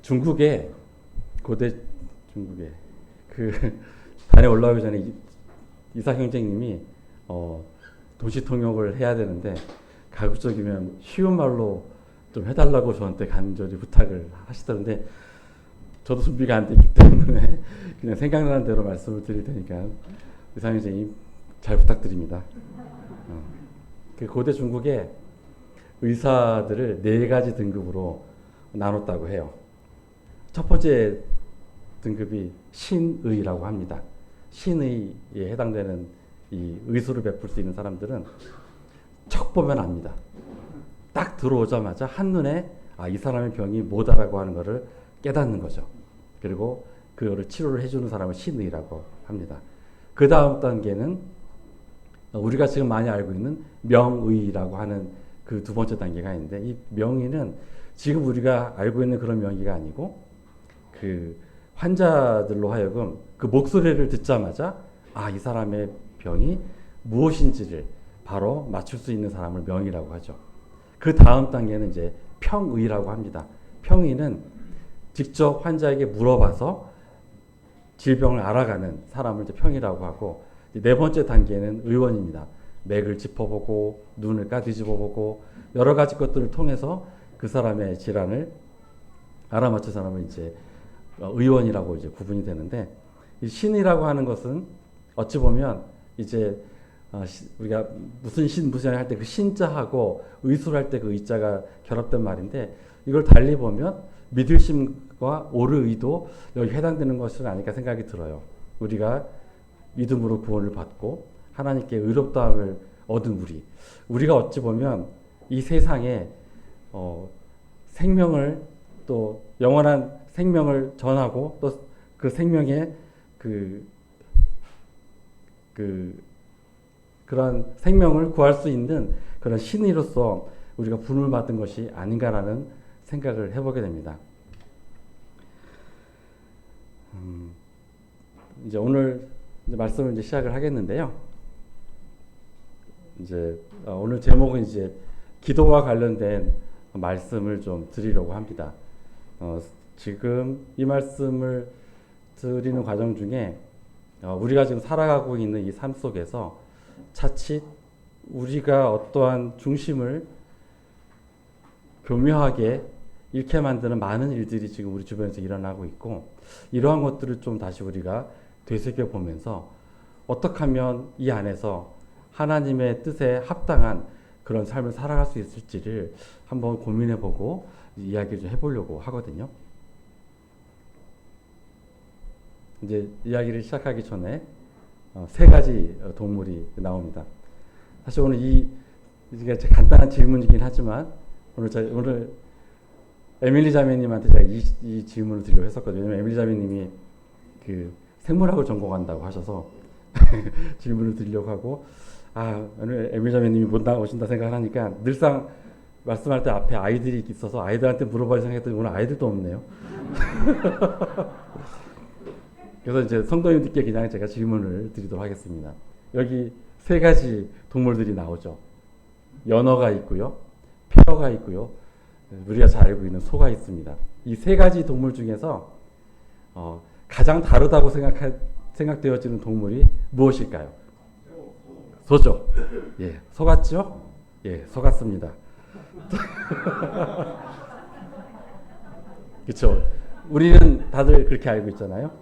중국에 고대 중국에 그 단에 올라오기 전에 이사 형제님이 도시 통역을 해야 되는데 가급적이면 쉬운 말로 좀 해달라고 저한테 간절히 부탁을 하시던데 저도 준비가 안 됐기 때문에 그냥 생각나는 대로 말씀을 드릴 테니까 이사 형제님 잘 부탁드립니다. 그 고대 중국에 의사들을 4가지 등급으로 나눴다고 해요. 첫 번째 등급이 신의라고 합니다. 신의에 해당되는 이 의술을 베풀 수 있는 사람들은 척 보면 압니다. 딱 들어오자마자 한눈에 이 사람의 병이 뭐다라고 하는 것을 깨닫는 거죠. 그리고 그거를 치료를 해주는 사람을 신의라고 합니다. 그 다음 단계는 우리가 지금 많이 알고 있는 명의라고 하는 그 두 번째 단계가 있는데, 이 명의는 지금 우리가 알고 있는 그런 명의가 아니고 그 환자들로 하여금 그 목소리를 듣자마자 이 사람의 병이 무엇인지를 바로 맞출 수 있는 사람을 명의라고 하죠. 그 다음 단계는 이제 평의라고 합니다. 평의는 직접 환자에게 물어봐서 질병을 알아가는 사람을 이제 평이라고 하고, 4번째 단계는 의원입니다. 맥을 짚어보고 눈을 까뒤집어보고 여러 가지 것들을 통해서 그 사람의 질환을 알아맞힌 사람을 이제 의원이라고 이제 구분이 되는데, 이 신이라고 하는 것은 어찌 보면 이제 우리가 무슨 할 때 그 신자하고 의술할 때 그 의자가 결합된 말인데, 이걸 달리 보면 믿을심과 옳은 의도 여기 해당되는 것은 아닐까 생각이 들어요. 우리가 믿음으로 구원을 받고 하나님께 의롭다함을 얻은 우리가 어찌 보면 이 세상에 생명을, 또 영원한 생명을 전하고 또 그 생명의 그런 생명을 구할 수 있는 그런 신의로서 우리가 부름을 받은 것이 아닌가라는 생각을 해보게 됩니다. 이제 오늘 말씀을 이제 시작을 하겠는데요. 이제 오늘 제목은 이제 기도와 관련된 말씀을 좀 드리려고 합니다. 지금 이 말씀을 드리는 과정 중에 우리가 지금 살아가고 있는 이 삶 속에서 자칫 우리가 어떠한 중심을 교묘하게 잃게 만드는 많은 일들이 지금 우리 주변에서 일어나고 있고, 이러한 것들을 좀 다시 우리가 되새겨 보면서 어떻게 하면 이 안에서 하나님의 뜻에 합당한 그런 삶을 살아갈 수 있을지를 한번 고민해 보고 이야기를 좀 해보려고 하거든요. 이제 이야기를 시작하기 전에 3가지 동물이 나옵니다. 사실 오늘 이게 간단한 질문이긴 하지만 오늘 에밀리 자매님한테 제가 이 질문을 드리려고 했었거든요. 왜냐면 에밀리 자매님이 그 생물학을 전공한다고 하셔서 질문을 드리려고 하고, 오늘 에밀리 자매님이 못 나오신다 생각을 하니까 늘상 말씀할 때 앞에 아이들이 있어서 아이들한테 물어봐야 생각했더니 오늘 아이들도 없네요. 그래서 이제 성도님들께 그냥 제가 질문을 드리도록 하겠습니다. 여기 3가지 동물들이 나오죠. 연어가 있고요, 폐어가 있고요, 우리가 잘 알고 있는 소가 있습니다. 이 3가지 동물 중에서 가장 다르다고 생각되어지는 동물이 무엇일까요? 소죠. 예, 소 같죠? 예, 소 같습니다. 그렇죠. 우리는 다들 그렇게 알고 있잖아요.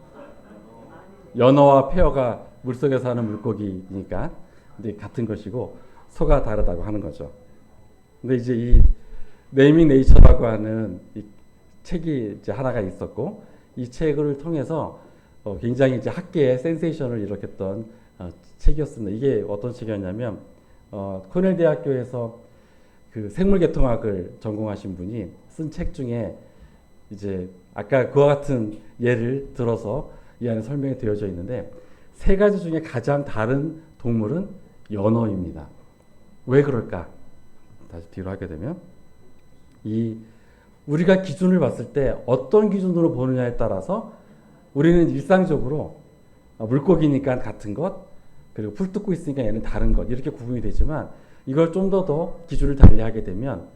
연어와 폐어가 물속에 사는 물고기니까 근데 같은 것이고, 소가 다르다고 하는 거죠. 근데 이제 이 네이밍 네이처라고 하는 이 책이 이제 하나가 있었고, 이 책을 통해서 굉장히 이제 학계에 센세이션을 일으켰던 책이었습니다. 이게 어떤 책이었냐면 코넬 대학교에서 그 생물계통학을 전공하신 분이 쓴 책 중에 이제 아까 그와 같은 예를 들어서 이 안에 설명이 되어져 있는데, 3가지 중에 가장 다른 동물은 연어입니다. 왜 그럴까? 다시 뒤로 하게 되면 우리가 기준을 봤을 때 어떤 기준으로 보느냐에 따라서 우리는 일상적으로 물고기니까 같은 것, 그리고 풀 뜯고 있으니까 얘는 다른 것, 이렇게 구분이 되지만, 이걸 좀 더 기준을 달리하게 되면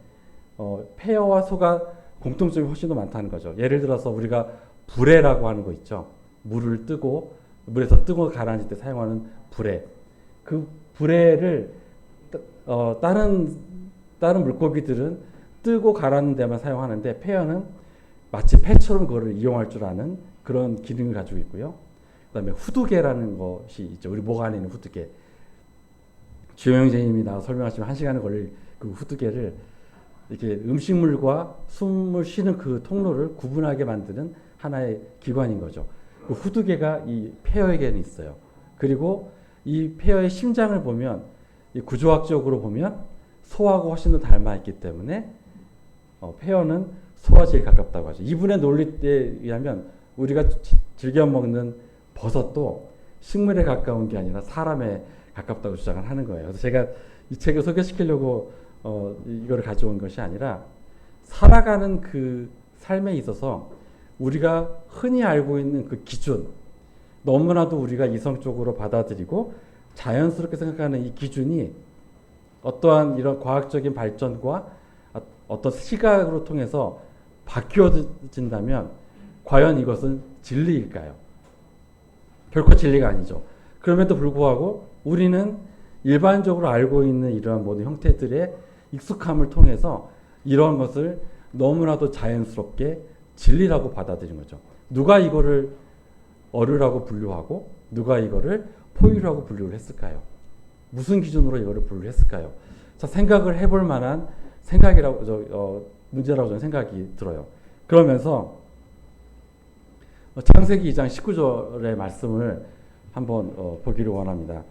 폐어와 소가 공통점이 훨씬 더 많다는 거죠. 예를 들어서 우리가 불에라고 하는 거 있죠. 물을 뜨고 물에서 뜨고 가라앉을 때 사용하는 불에. 그 불에를 다른 물고기들은 뜨고 가라앉는 데만 사용하는데 폐어는 마치 폐처럼 그거를 이용할 줄 아는 그런 기능을 가지고 있고요. 그다음에 후두개라는 것이 있죠. 우리 목 안에 있는 후두개. 주영 선생님이 나와서 설명하시면 1시간에 걸릴 그 후두개를 이렇게 음식물과 숨을 쉬는 그 통로를 구분하게 만드는 하나의 기관인 거죠. 그 후두개가 이 폐어에게는 있어요. 그리고 이 폐어의 심장을 보면 이 구조학적으로 보면 소하고 훨씬 더 닮아 있기 때문에 폐어는 소와 제일 가깝다고 하죠. 이분의 논리에 의하면 우리가 즐겨 먹는 버섯도 식물에 가까운 게 아니라 사람에 가깝다고 주장을 하는 거예요. 그래서 제가 이 책을 소개시키려고 이거를 가져온 것이 아니라 살아가는 그 삶에 있어서 우리가 흔히 알고 있는 그 기준, 너무나도 우리가 이성적으로 받아들이고 자연스럽게 생각하는 이 기준이 어떠한 이런 과학적인 발전과 어떤 시각으로 통해서 바뀌어진다면 과연 이것은 진리일까요? 결코 진리가 아니죠. 그럼에도 불구하고 우리는 일반적으로 알고 있는 이러한 모든 형태들의 익숙함을 통해서 이러한 것을 너무나도 자연스럽게 진리라고 받아들인 거죠. 누가 이거를 어류라고 분류하고 누가 이거를 포유라고 분류를 했을까요? 무슨 기준으로 이거를 분류를 했을까요? 자, 생각을 해볼 만한 문제라고 저는 생각이 들어요. 그러면서 창세기 2장 19절의 말씀을 한번 보기를 원합니다.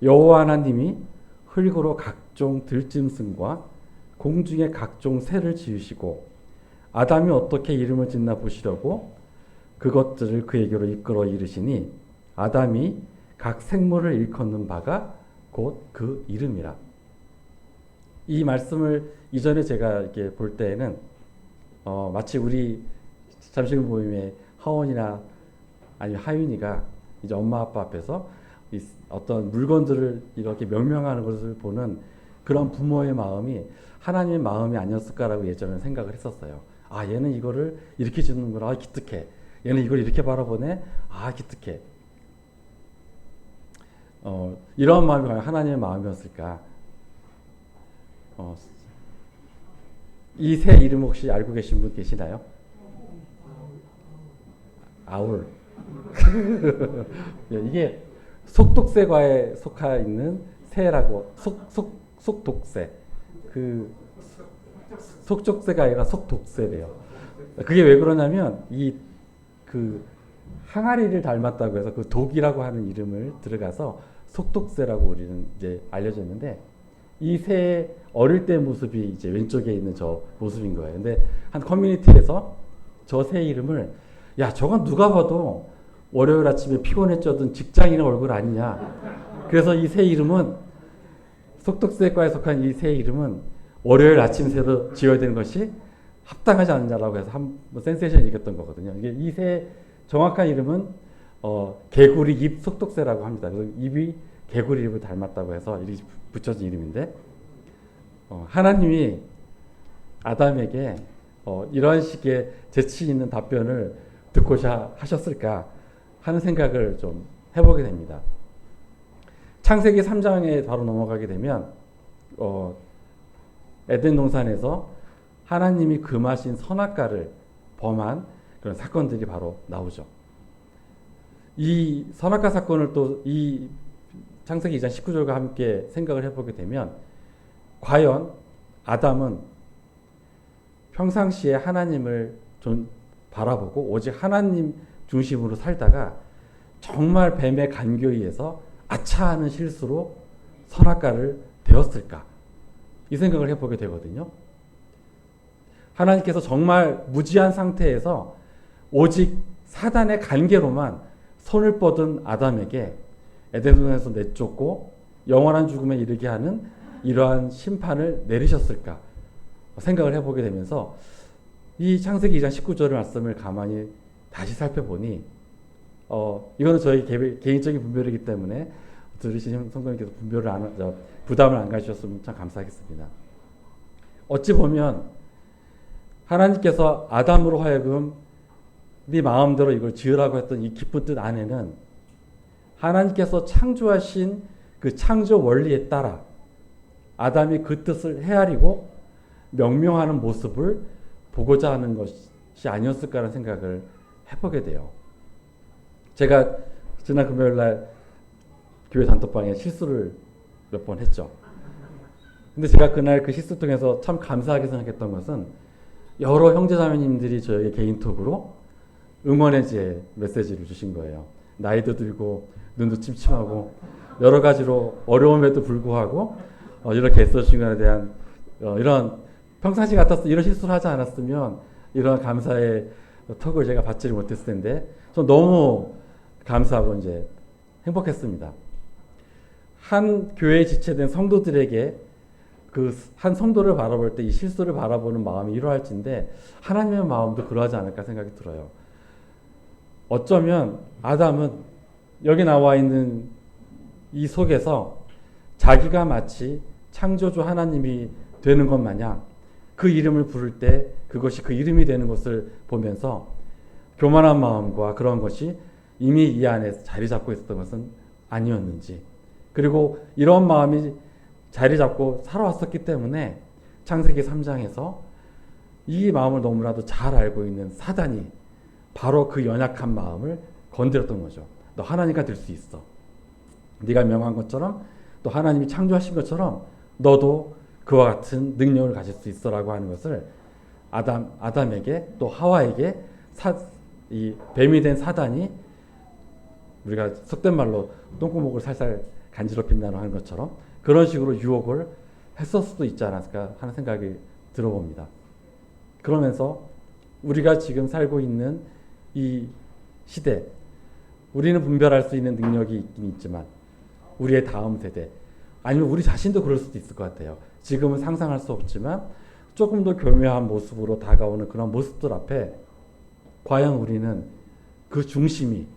여호와 하나님이 흙으로 각종 들짐승과 공중의 각종 새를 지으시고 아담이 어떻게 이름을 짓나 보시려고 그것들을 그에게로 이끌어 이르시니 아담이 각 생물을 일컫는 바가 곧 그 이름이라. 이 말씀을 이전에 제가 이렇게 볼 때에는 마치 우리 잠실 모임의 하원이나 아니면 하윤이가 이제 엄마 아빠 앞에서 어떤 물건들을 이렇게 명명하는 것을 보는 그런 부모의 마음이 하나님의 마음이 아니었을까라고 예전에 생각을 했었어요. 아, 얘는 이거를 이렇게 짓는구나. 아, 기특해. 얘는 이걸 이렇게 바라보네. 아, 기특해. 이런 마음이 과연 하나님의 마음이었을까? 이 새 이름 혹시 알고 계신 분 계시나요? 아울. 이게 속독새과에 속하 있는 새라고 속독새. 그 속족새가 아니라 속독새래요. 그게 왜 그러냐면 그 항아리를 닮았다고 해서 그 독이라고 하는 이름을 들어가서 속독새라고 우리는 이제 알려졌는데 이 새의 어릴 때 모습이 이제 왼쪽에 있는 저 모습인 거예요. 근데 한 커뮤니티에서 저 새 이름을 야, 저건 누가 봐도 월요일 아침에 피곤해 쩌던 직장인 얼굴 아니냐. 그래서 이 새 이름은 속독새과에 속한 이 새 이름은 월요일 아침 새로 지어야 되는 것이 합당하지 않느냐라고 해서 한번 센세이션을 일으켰던 거거든요. 이게 이 새 정확한 이름은 개구리 잎 속독새라고 합니다. 그래서 입이 개구리 잎을 닮았다고 해서 이렇게 붙여진 이름인데 하나님이 아담에게 이러한 식의 재치 있는 답변을 듣고자 하셨을까 하는 생각을 좀 해보게 됩니다. 창세기 3장에 바로 넘어가게 되면 에덴 동산에서 하나님이 금하신 선악과를 범한 그런 사건들이 바로 나오죠. 이 선악과 사건을 또 이 창세기 2장 19절과 함께 생각을 해보게 되면 과연 아담은 평상시에 하나님을 좀 바라보고 오직 하나님 중심으로 살다가 정말 뱀의 간교에 의해서 아차하는 실수로 선악과를 되었을까? 이 생각을 해보게 되거든요. 하나님께서 정말 무지한 상태에서 오직 사단의 간계로만 손을 뻗은 아담에게 에덴동산에서 내쫓고 영원한 죽음에 이르게 하는 이러한 심판을 내리셨을까 생각을 해보게 되면서 이 창세기 2장 19절의 말씀을 가만히 다시 살펴보니 이거는 저희 개인적인 분별이기 때문에 들으신 성도님께서 부담을 안 가지셨으면 참 감사하겠습니다. 어찌 보면 하나님께서 아담으로 하여금 네 마음대로 이걸 지으라고 했던 이 깊은 뜻 안에는 하나님께서 창조하신 그 창조 원리에 따라 아담이 그 뜻을 헤아리고 명명하는 모습을 보고자 하는 것이 아니었을까라는 생각을 해보게 돼요. 제가 지난 금요일 날 교회 단톡방에 실수를 몇 번 했죠. 근데 제가 그날 그 실수 통해서 참 감사하게 생각했던 것은 여러 형제자매님들이 저에게 개인톡으로 응원의 메시지를 주신 거예요. 나이도 들고 눈도 침침하고 여러 가지로 어려움에도 불구하고 이렇게 애써주신 것에 대한 이런 평상시 같았을 이런 실수를 하지 않았으면 이런 감사의 턱을 제가 받지 못했을 텐데 전 너무 감사하고 이제 행복했습니다. 한 교회에 지체된 성도들에게 그 한 성도를 바라볼 때 이 실수를 바라보는 마음이 이러할진데 하나님의 마음도 그러하지 않을까 생각이 들어요. 어쩌면 아담은 여기 나와 있는 이 속에서 자기가 마치 창조주 하나님이 되는 것 마냥 그 이름을 부를 때 그것이 그 이름이 되는 것을 보면서 교만한 마음과 그런 것이 이미 이 안에 자리 잡고 있었던 것은 아니었는지, 그리고 이런 마음이 자리 잡고 살아왔었기 때문에 창세기 3장에서 이 마음을 너무나도 잘 알고 있는 사단이 바로 그 연약한 마음을 건드렸던 거죠. 너 하나님과 될 수 있어. 네가 명한 것처럼 또 하나님이 창조하신 것처럼 너도 그와 같은 능력을 가질 수 있어라고 하는 것을 아담에게 또 하와에게 이 뱀이 된 사단이 우리가 속된 말로 똥구멍을 살살 간지럽힌다고 하는 것처럼 그런 식으로 유혹을 했을 수도 있지 않았을까 하는 생각이 들어봅니다. 그러면서 우리가 지금 살고 있는 이 시대, 우리는 분별할 수 있는 능력이 있긴 있지만 우리의 다음 세대 아니면 우리 자신도 그럴 수도 있을 것 같아요. 지금은 상상할 수 없지만 조금 더 교묘한 모습으로 다가오는 그런 모습들 앞에 과연 우리는 그 중심이,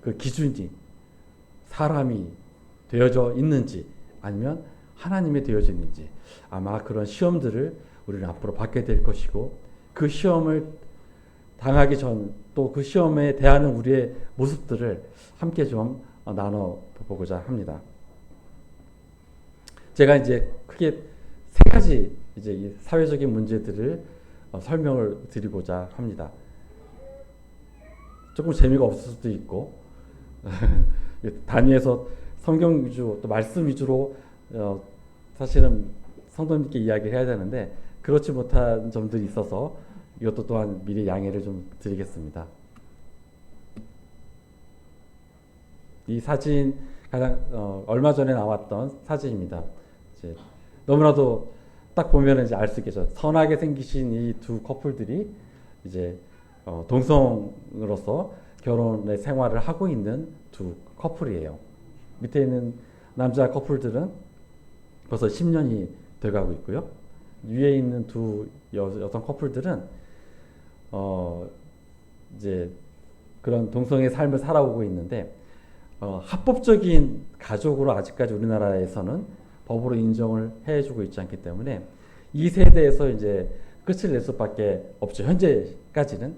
그 기준이 사람이 되어져 있는지 아니면 하나님이 되어져 있는지, 아마 그런 시험들을 우리는 앞으로 받게 될 것이고 그 시험을 당하기 전 또 그 시험에 대하는 우리의 모습들을 함께 좀 나눠보고자 합니다. 제가 이제 크게 세 가지 이제 이 사회적인 문제들을 설명을 드리고자 합니다. 조금 재미가 없을 수도 있고 단위에서 성경 위주 또 말씀 위주로 사실은 성도님께 이야기를 해야 되는데 그렇지 못한 점들이 있어서 이것도 또한 미리 양해를 좀 드리겠습니다. 이 사진 가장 얼마 전에 나왔던 사진입니다. 이제 너무나도 딱 보면 이제 알 수 있겠죠. 선하게 생기신 이 두 커플들이 이제 동성으로서 결혼의 생활을 하고 있는 두 커플이에요. 밑에 있는 남자 커플들은 벌써 10년이 돼가고 있고요. 위에 있는 두 여성 커플들은 이제 그런 동성의 삶을 살아오고 있는데 합법적인 가족으로 아직까지 우리나라에서는 법으로 인정을 해주고 있지 않기 때문에 이 세대에서 이제 끝을 낼 수밖에 없죠. 현재까지는.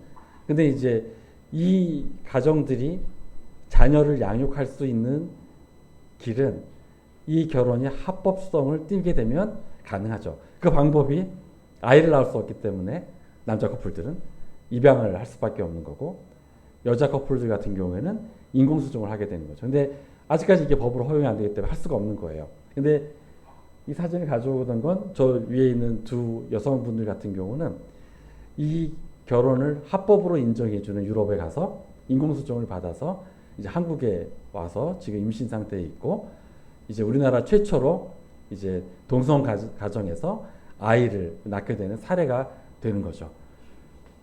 근데 이제 이 가정들이 자녀를 양육할 수 있는 길은 이 결혼이 합법성을 띠게 되면 가능하죠. 그 방법이 아이를 낳을 수 없기 때문에 남자 커플들은 입양을 할 수밖에 없는 거고 여자 커플들 같은 경우에는 인공수정을 하게 되는 거죠. 근데 아직까지 이게 법으로 허용이 안 되기 때문에 할 수가 없는 거예요. 근데 이 사진을 가져오던 건 저 위에 있는 두 여성분들 같은 경우는 이 결혼을 합법으로 인정해주는 유럽에 가서 인공수정을 받아서 이제 한국에 와서 지금 임신 상태에 있고 이제 우리나라 최초로 이제 동성 가정에서 아이를 낳게 되는 사례가 되는 거죠.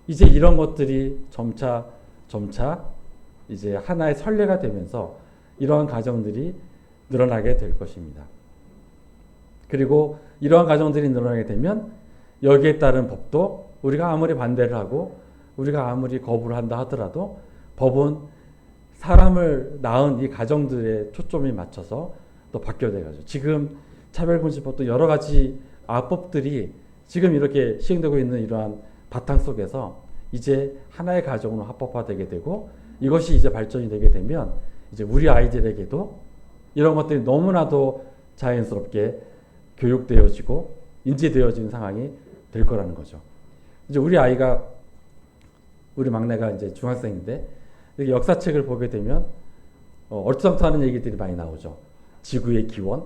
이제 이런 것들이 점차 이제 하나의 선례가 되면서 이러한 가정들이 늘어나게 될 것입니다. 그리고 이러한 가정들이 늘어나게 되면 여기에 따른 법도 우리가 아무리 반대를 하고 우리가 아무리 거부를 한다 하더라도 법은 사람을 낳은 이 가정들의 초점이 맞춰서 또 바뀌어야 되죠. 지금 차별금지법도 여러 가지 악법들이 지금 이렇게 시행되고 있는 이러한 바탕 속에서 이제 하나의 가정으로 합법화되게 되고 이것이 이제 발전이 되게 되면 이제 우리 아이들에게도 이런 것들이 너무나도 자연스럽게 교육되어지고 인지되어지는 상황이 될 거라는 거죠. 이제 우리 막내가 이제 중학생인데 역사책을 보게 되면 얼토당토하는 얘기들이 많이 나오죠. 지구의 기원,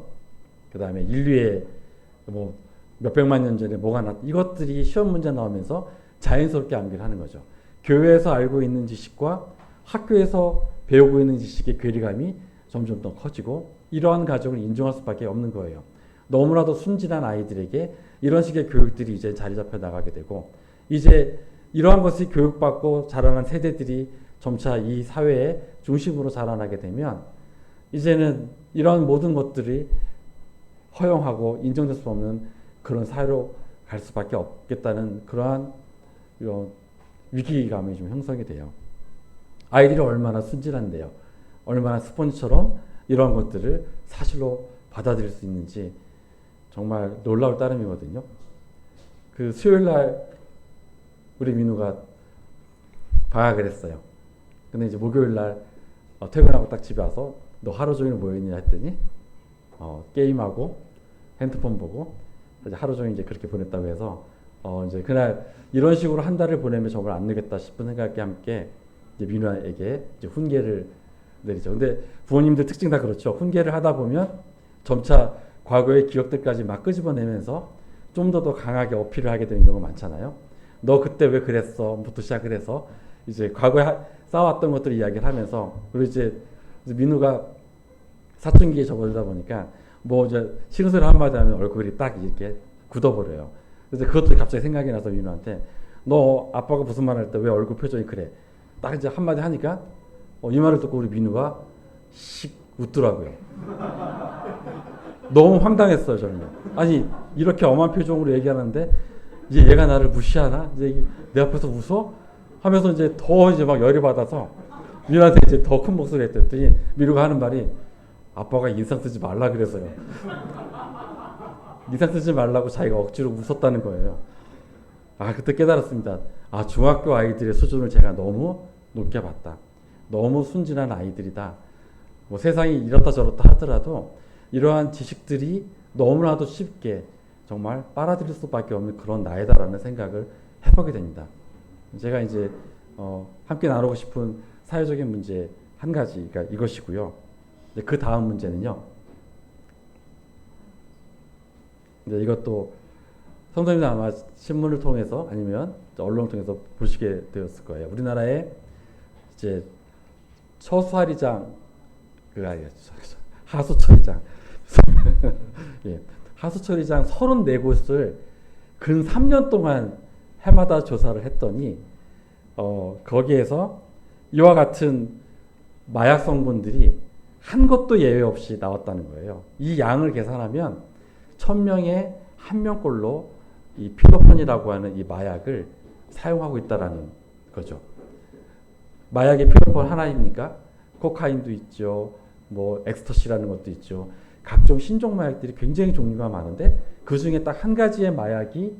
그 다음에 인류의 뭐 몇백만 년 전에 뭐가 이것들이 시험 문제 나오면서 자연스럽게 암기를 하는 거죠. 교회에서 알고 있는 지식과 학교에서 배우고 있는 지식의 괴리감이 점점 더 커지고 이러한 가정을 인정할 수밖에 없는 거예요. 너무나도 순진한 아이들에게 이런 식의 교육들이 이제 자리 잡혀 나가게 되고 이제 이러한 것이 교육받고 자라난 세대들이 점차 이 사회의 중심으로 자라나게 되면 이제는 이런 모든 것들이 허용하고 인정될 수 없는 그런 사회로 갈 수밖에 없겠다는 그러한 위기감이 좀 형성이 돼요. 아이들이 얼마나 순진한데요. 얼마나 스펀지처럼 이러한 것들을 사실로 받아들일 수 있는지 정말 놀라울 따름이거든요. 그 수요일 날 우리 민우가 방학을 했어요. 근데 이제 목요일 날 퇴근하고 딱 집에 와서 너 하루 종일 뭐 했냐 했더니 게임하고 핸드폰 보고 이제 하루 종일 이제 그렇게 보냈다고 해서 이제 그날 이런 식으로 한 달을 보내면 정말 안 되겠다 싶은 생각과 함께 이제 민우에게 이제 훈계를 내리죠. 근데 부모님들 특징 다 그렇죠. 훈계를 하다 보면 점차 과거의 기억들까지 막 끄집어내면서 좀 더 강하게 어필을 하게 되는 경우가 많잖아요. 너 그때 왜 그랬어? 부터 시작을 해서 이제 과거에 쌓아왔던 것들을 이야기를 하면서 그리고 이제 민우가 사춘기에 접어들다 보니까 뭐 이제 싫은 소리 한마디 하면 얼굴이 딱 이렇게 굳어버려요. 그래서 그것도 갑자기 생각이 나서 민우한테 너 아빠가 무슨 말 할 때 왜 얼굴 표정이 그래? 딱 이제 한마디 하니까 이 말을 듣고 우리 민우가 씩 웃더라고요. 너무 황당했어요, 저는. 아니 이렇게 엄한 표정으로 얘기하는데 이제 얘가 나를 무시하나? 이제 내 앞에서 웃어? 하면서 이제 더 이제 막 열이 받아서 민우한테 이제 더 큰 목소리를 했더니 민우가 하는 말이 아빠가 인상 쓰지 말라 그래서요. 인상 쓰지 말라고 자기가 억지로 웃었다는 거예요. 그때 깨달았습니다. 중학교 아이들의 수준을 제가 너무 높게 봤다. 너무 순진한 아이들이다. 뭐 세상이 이렇다 저렇다 하더라도 이러한 지식들이 너무나도 쉽게 정말 빨아들일 수밖에 없는 그런 나이다라는 생각을 해보게 됩니다. 제가 이제 함께 나누고 싶은 사회적인 문제 한 가지가 이것이고요. 그 다음 문제는요. 이것도 성도님들 아마 신문을 통해서 아니면 언론을 통해서 보시게 되었을 거예요. 우리나라에 이제 처수하리장 하수처리장 예, 하수처리장 34곳을 근 3년 동안 해마다 조사를 했더니 거기에서 이와 같은 마약 성분들이 한 것도 예외 없이 나왔다는 거예요. 이 양을 계산하면 1000명에 1명꼴로 이 필로폰이라고 하는 이 마약을 사용하고 있다라는 거죠. 마약의 필로폰 하나입니까? 코카인도 있죠. 뭐 엑스터시라는 것도 있죠. 각종 신종 마약들이 굉장히 종류가 많은데 그 중에 딱 한 가지의 마약이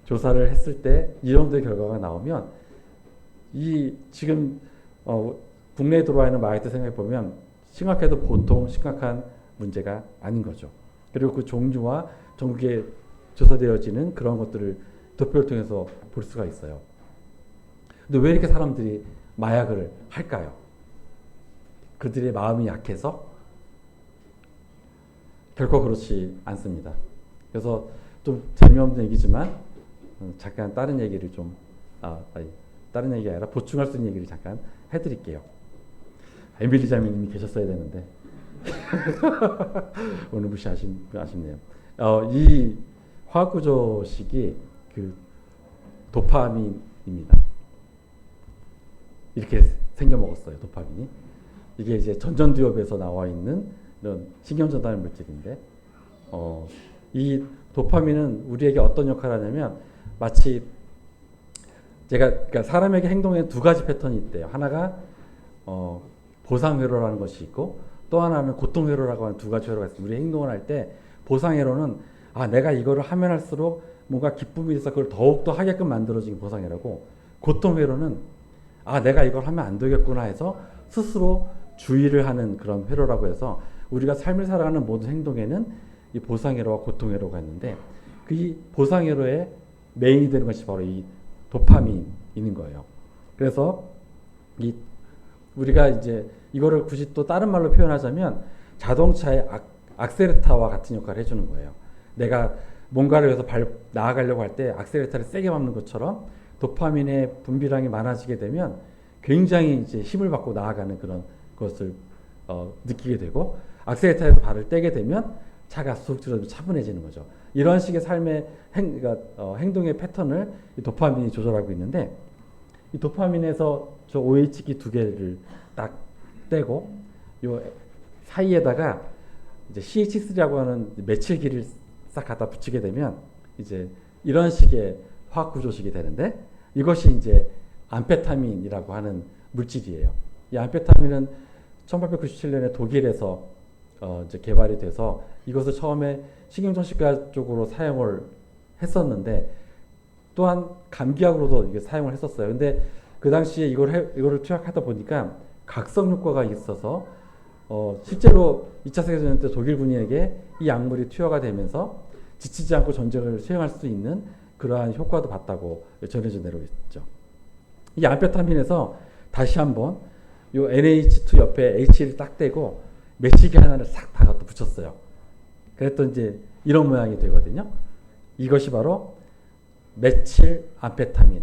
조사를 했을 때 이 정도의 결과가 나오면 이 지금 국내에 들어와 있는 마약들 생각해 보면 심각해도 보통 심각한 문제가 아닌 거죠. 그리고 그 종류와 전국에 조사되어지는 그런 것들을 도표를 통해서 볼 수가 있어요. 근데 왜 이렇게 사람들이 마약을 할까요? 그들의 마음이 약해서? 결코 그렇지 않습니다. 그래서 좀 재미없는 얘기지만 잠깐 다른 얘기를 좀 다른 얘기가 아니라 보충할 수 있는 얘기를 잠깐 해드릴게요. 에밀리 자매님이 계셨어야 되는데 오늘 아쉽네요. 이 화학구조식이 그 도파민입니다. 이렇게 생겨 먹었어요. 도파민이. 이게 이제 전전두엽에서 나와 있는 이런 신경전달 물질인데, 이 도파민은 우리에게 어떤 역할을 하냐면 마치 그러니까 사람에게 행동에 두 가지 패턴이 있대요. 하나가 보상회로라는 것이 있고 또 하나는 고통회로라고 하는 두 가지 회로가 있습니다. 우리 행동을 할 때 보상회로는 내가 이거를 하면 할수록 뭔가 기쁨이 있어서 그걸 더욱더 하게끔 만들어진 게 보상회로고, 고통회로는 내가 이걸 하면 안 되겠구나 해서 스스로 주의를 하는 그런 회로라고 해서 우리가 삶을 살아가는 모든 행동에는 이 보상회로와 고통회로가 있는데, 그 이 보상회로의 메인이 되는 것이 바로 이 도파민인 거예요. 그래서 이 우리가 이제 이거를 굳이 또 다른 말로 표현하자면 자동차의 악셀레타와 같은 역할을 해주는 거예요. 내가 뭔가를 위해서 나아가려고 할 때 악셀레타를 세게 밟는 것처럼 도파민의 분비량이 많아지게 되면 굉장히 이제 힘을 받고 나아가는 그런 것을 느끼게 되고, 악셀레타에서 발을 떼게 되면 차가 쑥 줄어들고 차분해지는 거죠. 이런 식의 삶의 그러니까 행동의 패턴을 이 도파민이 조절하고 있는데, 이 도파민에서 저 OH기 두 개를 딱 떼고 요 사이에다가 이제 CH3라고 하는 메칠기를 싹 갖다 붙이게 되면 이제 이런 식의 화학 구조식이 되는데, 이것이 이제 암페타민이라고 하는 물질이에요. 이 암페타민은 1897년에 독일에서 이제 개발이 돼서 이것을 처음에 신경정신과 쪽으로 사용을 했었는데, 또한 감기약으로도 이게 사용을 했었어요. 근데 그 당시에 이거를 투약하다 보니까 각성 효과가 있어서 실제로 2차 세계대전 때 독일 군인에게 이 약물이 투여가 되면서 지치지 않고 전쟁을 수행할 수 있는 그러한 효과도 봤다고 전해져 내려오고 있죠. 이 암페타민에서 다시 한번 요 NH2 옆에 H를 딱 떼고 메치기 하나를 싹 다 갖다 붙였어요. 그랬더니 이제 이런 모양이 되거든요. 이것이 바로 메칠 암페타민,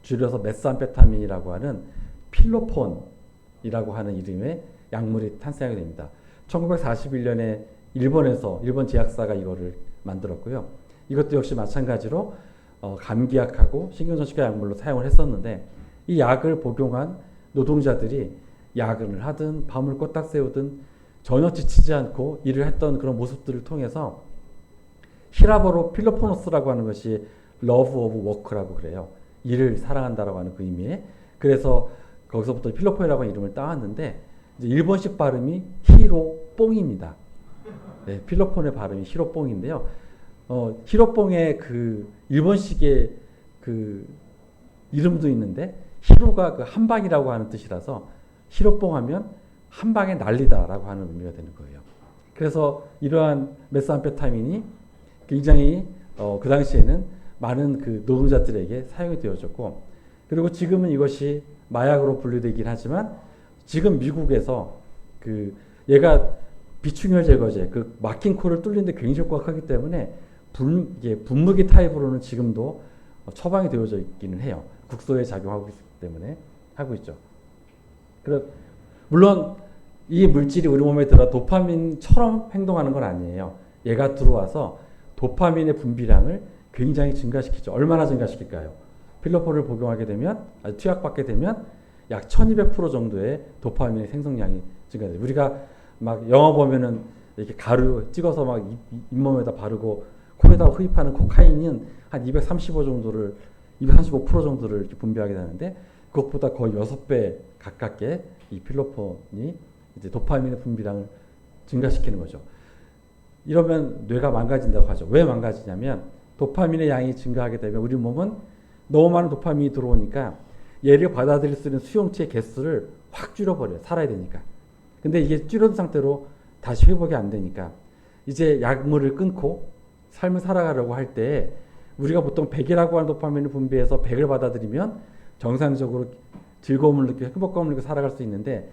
줄여서 메스암페타민이라고 하는 필로폰이라고 하는 이름의 약물이 탄생하게 됩니다. 1941년에 일본 제약사가 이거를 만들었고요. 이것도 역시 마찬가지로 감기약하고 신경전시과 약물로 사용을 했었는데, 이 약을 복용한 노동자들이 야근을 하든 밤을 꼬딱 세우든 전혀 지치지 않고 일을 했던 그런 모습들을 통해서, 히라버로 필로포노스라고 하는 것이 love of work라고 그래요. 일을 사랑한다라고 하는 그 의미에. 그래서 거기서부터 필로폰이라고 하는 이름을 따왔는데, 이제 일본식 발음이 히로뽕입니다. 네, 필로폰의 발음이 히로뽕인데요. 히로뽕의 그 일본식의 그 이름도 있는데, 히로가 그 한방이라고 하는 뜻이라서 히로뽕 하면 한방에 난리다라고 하는 의미가 되는 거예요. 그래서 이러한 메스암페타민이 굉장히 그 당시에는 많은 그 노동자들에게 사용이 되어졌고, 그리고 지금은 이것이 마약으로 분류되긴 하지만 지금 미국에서 그 얘가 비충혈 제거제, 그 막힌 코를 뚫리는데 굉장히 효과가 크기 때문에 분무기 타입으로는 지금도 처방이 되어져 있기는 해요. 국소에 작용하고 있기 때문에 하고 있죠. 물론 이 물질이 우리 몸에 들어 도파민처럼 행동하는 건 아니에요. 얘가 들어와서 도파민의 분비량을 굉장히 증가시키죠. 얼마나 증가시킬까요? 필로폰을 복용하게 되면, 투약받게 되면 약 1200% 정도의 도파민의 생성량이 증가돼요. 우리가 막 영화 보면은 이렇게 가루 찍어서 막 잇몸에다 바르고 코에다 흡입하는 코카인은 한 235% 정도를 분비하게 되는데, 그것보다 거의 6배 가깝게 이 필로폰이 이제 도파민의 분비량을 증가시키는 거죠. 이러면 뇌가 망가진다고 하죠. 왜 망가지냐면, 도파민의 양이 증가하게 되면 우리 몸은 너무 많은 도파민이 들어오니까 얘를 받아들일 수 있는 수용체의 개수를 확 줄여버려요. 살아야 되니까. 근데 이게 줄여둔 상태로 다시 회복이 안 되니까 이제 약물을 끊고 삶을 살아가려고 할 때, 우리가 보통 100이라고 하는 도파민을 분비해서 100을 받아들이면 정상적으로 즐거움을 느끼고 행복감을 느끼고 살아갈 수 있는데,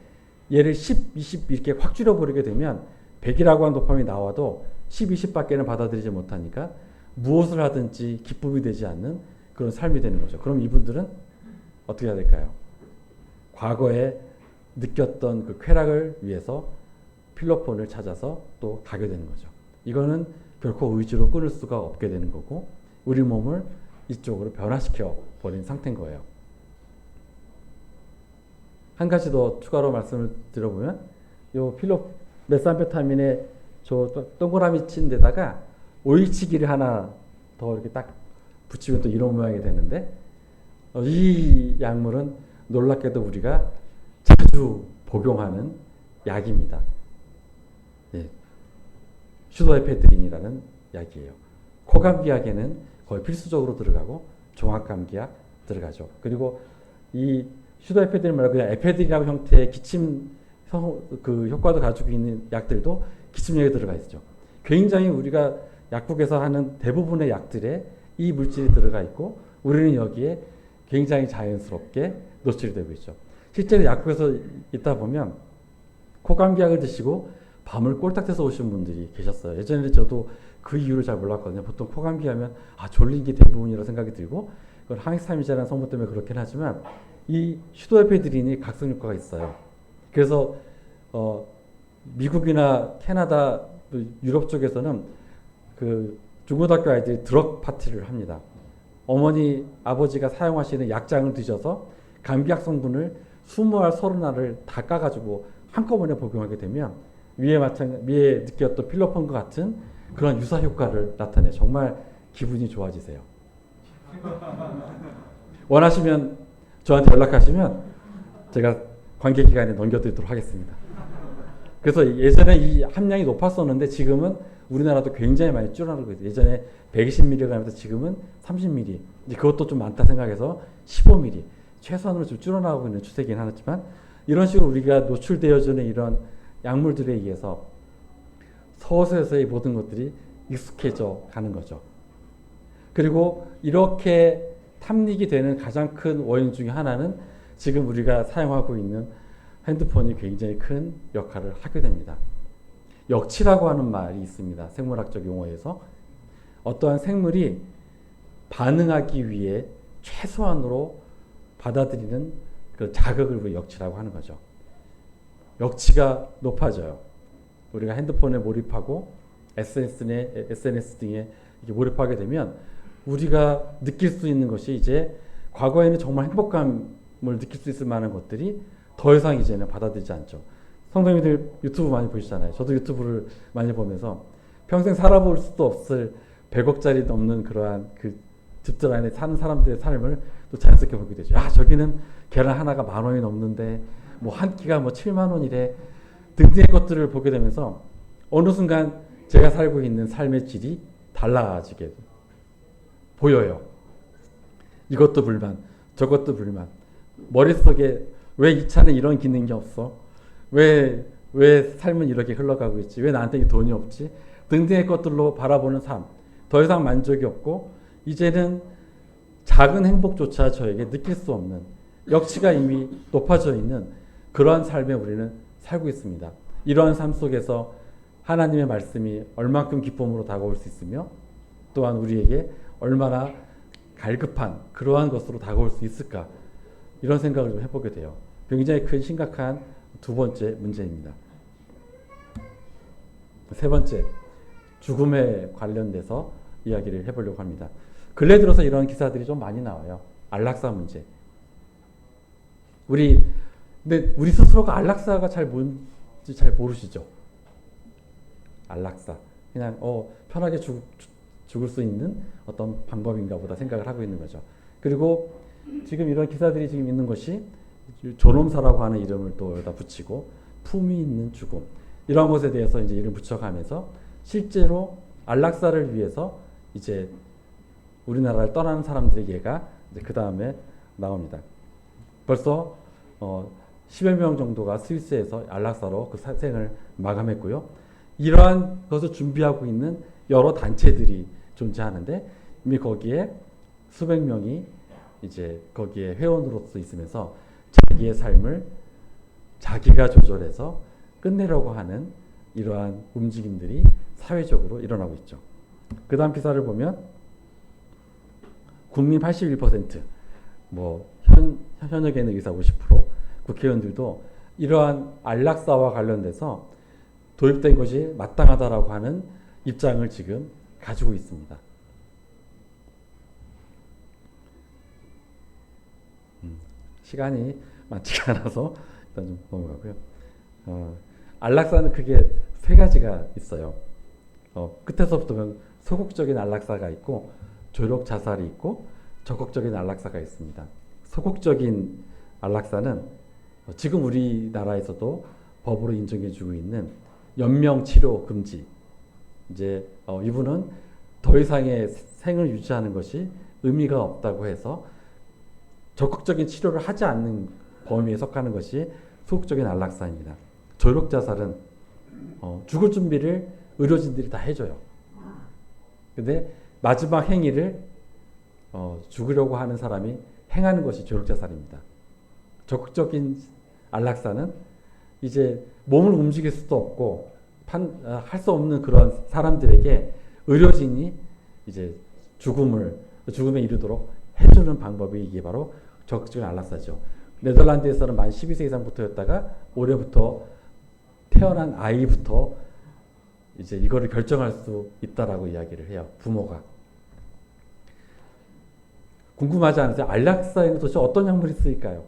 얘를 10, 20 이렇게 확 줄여버리게 되면 100이라고 하는 도파민이 나와도 10, 20밖에는 받아들이지 못하니까 무엇을 하든지 기쁨이 되지 않는 그런 삶이 되는 거죠. 그럼 이분들은 어떻게 해야 될까요? 과거에 느꼈던 그 쾌락을 위해서 필로폰을 찾아서 또 가게 되는 거죠. 이거는 결코 의지로 끊을 수가 없게 되는 거고, 우리 몸을 이쪽으로 변화시켜 버린 상태인 거예요. 한 가지 더 추가로 말씀을 드려보면, 요 메스암페타민의 저 동그라미 친 데다가 오일치기를 하나 더 이렇게 딱 붙이면 또 이런 모양이 되는데, 이 약물은 놀랍게도 우리가 자주 복용하는 약입니다. 예. 슈도에페드린이라는 약이에요. 코감기약에는 거의 필수적으로 들어가고 종합감기약 들어가죠. 그리고 이 슈도에페드린 말고 그냥 에페드린이라고 형태의 기침 그 효과도 가지고 있는 약들도 기침약에 들어가 있죠. 굉장히 우리가 약국에서 하는 대부분의 약들에 이 물질이 들어가 있고 우리는 여기에 굉장히 자연스럽게 노출이 되고 있죠. 실제로 약국에서 있다 보면 코감기약을 드시고 밤을 꼴딱 새서 오신 분들이 계셨어요. 예전에 저도 그 이유를 잘 몰랐거든요. 보통 코감기 하면 졸린 게 대부분이라고 생각이 들고 그건 항히스타민이라는 성분 때문에 그렇긴 하지만 이 슈도에페드린이 각성 효과가 있어요. 그래서 미국이나 캐나다, 유럽 쪽에서는 그 중고등학교 아이들이 드럭 파티를 합니다. 어머니, 아버지가 사용하시는 약장을 드셔서 감기약 성분을 20알, 30알을 다 까가지고 한꺼번에 복용하게 되면 위에 느꼈던 필로폰과 같은 그런 유사 효과를 나타내 정말 기분이 좋아지세요. 원하시면 저한테 연락하시면 제가 관계 기간에 넘겨드리도록 하겠습니다. 그래서 예전에 이 함량이 높았었는데 지금은 우리나라도 굉장히 많이 줄어나고 있어요. 예전에 120mg에서 지금은 30mg. 이제 그것도 좀 많다 생각해서 15mg. 최소한으로 좀 줄어나가고 있는 추세이긴 하지만 이런 식으로 우리가 노출되어지는 이런 약물들에 의해서 서서히 모든 것들이 익숙해져 가는 거죠. 그리고 이렇게 탐닉이 되는 가장 큰 원인 중에 하나는 지금 우리가 사용하고 있는 핸드폰이 굉장히 큰 역할을 하게 됩니다. 역치라고 하는 말이 있습니다. 생물학적 용어에서 어떠한 생물이 반응하기 위해 최소한으로 받아들이는 그 자극을 우리 역치라고 하는 거죠. 역치가 높아져요. 우리가 핸드폰에 몰입하고 SNS 등에 이렇게 몰입하게 되면 우리가 느낄 수 있는 것이 이제 과거에는 정말 행복감을 느낄 수 있을 만한 것들이 더 이상 이제는 받아들이지 않죠. 성도님들 유튜브 많이 보시잖아요. 저도 유튜브를 많이 보면서 평생 살아볼 수도 없을 100억짜리 넘는 그러한 그 집들 안에 사는 사람들의 삶을 또 자연스럽게 보게 되죠. 저기는 계란 하나가 10,000원이 넘는데 뭐 한 끼가 뭐 70,000원이래 등등의 것들을 보게 되면서 어느 순간 제가 살고 있는 삶의 질이 달라지게 보여요. 이것도 불만, 저것도 불만. 머릿속에 왜 이 차는 이런 기능이 없어? 왜 삶은 이렇게 흘러가고 있지? 왜 나한테 돈이 없지? 등등의 것들로 바라보는 삶. 더 이상 만족이 없고 이제는 작은 행복조차 저에게 느낄 수 없는 역치가 이미 높아져 있는 그러한 삶에 우리는 살고 있습니다. 이러한 삶 속에서 하나님의 말씀이 얼만큼 기쁨으로 다가올 수 있으며 또한 우리에게 얼마나 갈급한 그러한 것으로 다가올 수 있을까 이런 생각을 좀 해보게 돼요. 굉장히 큰 심각한 두 번째 문제입니다. 세 번째, 죽음에 관련돼서 이야기를 해보려고 합니다. 근래 들어서 이런 기사들이 좀 많이 나와요. 안락사 문제. 근데 우리 스스로가 안락사가 뭔지 잘 모르시죠? 안락사. 그냥 편하게 죽을 수 있는 어떤 방법인가 보다 생각을 하고 있는 거죠. 그리고 지금 이런 기사들이 지금 있는 것이 존엄사라고 하는 이름을 또 여기다 붙이고 품위 있는 죽음 이런 것에 대해서 이제 이름 붙여가면서 실제로 안락사를 위해서 이제 우리나라를 떠나는 사람들의 예가 그 다음에 나옵니다. 벌써 10여 명 정도가 스위스에서 안락사로 그 생을 마감했고요. 이러한 것을 준비하고 있는 여러 단체들이 존재하는데 이미 거기에 수백 명이 이제 거기에 회원으로서 있으면서 자기의 삶을 자기가 조절해서 끝내려고 하는 이러한 움직임들이 사회적으로 일어나고 있죠. 그 다음 기사를 보면 국민 81%, 현역에 있는 의사 50%, 국회의원들도 이러한 안락사와 관련돼서 도입된 것이 마땅하다라고 하는 입장을 지금 가지고 있습니다. 시간이 많지가 않아서 일단 좀 넘어가고요. 안락사는 크게 세 가지가 있어요. 끝에서부터 보면 소극적인 안락사가 있고 조력 자살이 있고 적극적인 안락사가 있습니다. 소극적인 안락사는 지금 우리나라에서도 법으로 인정해주고 있는 연명 치료 금지. 이제 이분은 더 이상의 생을 유지하는 것이 의미가 없다고 해서 적극적인 치료를 하지 않는 범위에 속하는 것이 소극적인 안락사입니다. 조력 자살은 죽을 준비를 의료진들이 다 해줘요. 근데 마지막 행위를 죽으려고 하는 사람이 행하는 것이 조력 자살입니다. 적극적인 안락사는 이제 몸을 움직일 수도 없고 할 수 없는 그런 사람들에게 의료진이 이제 죽음에 이르도록 해주는 방법이 이게 바로 적극적인 안락사죠. 네덜란드에서는 만 12세 이상부터였다가 올해부터 태어난 아이부터 이제 이거를 결정할 수 있다라고 이야기를 해요. 부모가. 궁금하지 않으세요? 안락사에는 도대체 어떤 약물이 쓰일까요?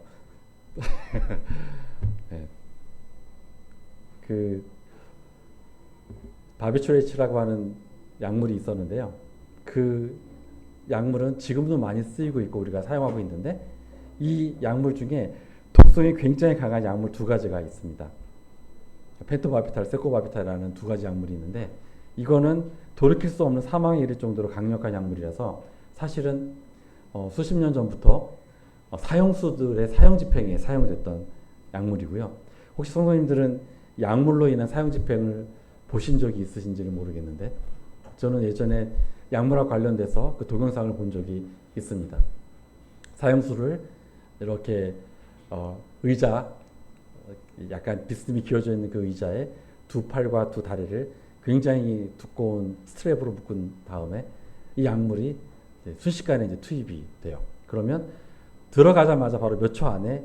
네. 그 바비초레이치라고 하는 약물이 있었는데요. 그 약물은 지금도 많이 쓰이고 있고 우리가 사용하고 있는데 이 약물 중에 독성이 굉장히 강한 약물 두 가지가 있습니다. 펜토바비탈, 세코바비탈이라는 두 가지 약물이 있는데 이거는 돌이킬 수 없는 사망에 이를 정도로 강력한 약물이라서 사실은 수십 년 전부터 사형수들의 사형 집행에 사용됐던 약물이고요. 혹시 성도님들은 약물로 인한 사형 집행을 보신 적이 있으신지는 모르겠는데 저는 예전에 약물과 관련돼서 그 동영상을 본 적이 있습니다. 사형수를 이렇게 의자 약간 비스듬히 기어져 있는 그 의자에 두 팔과 두 다리를 굉장히 두꺼운 스트랩으로 묶은 다음에 이 약물이 순식간에 이제 투입이 돼요. 그러면 들어가자마자 바로 몇 초 안에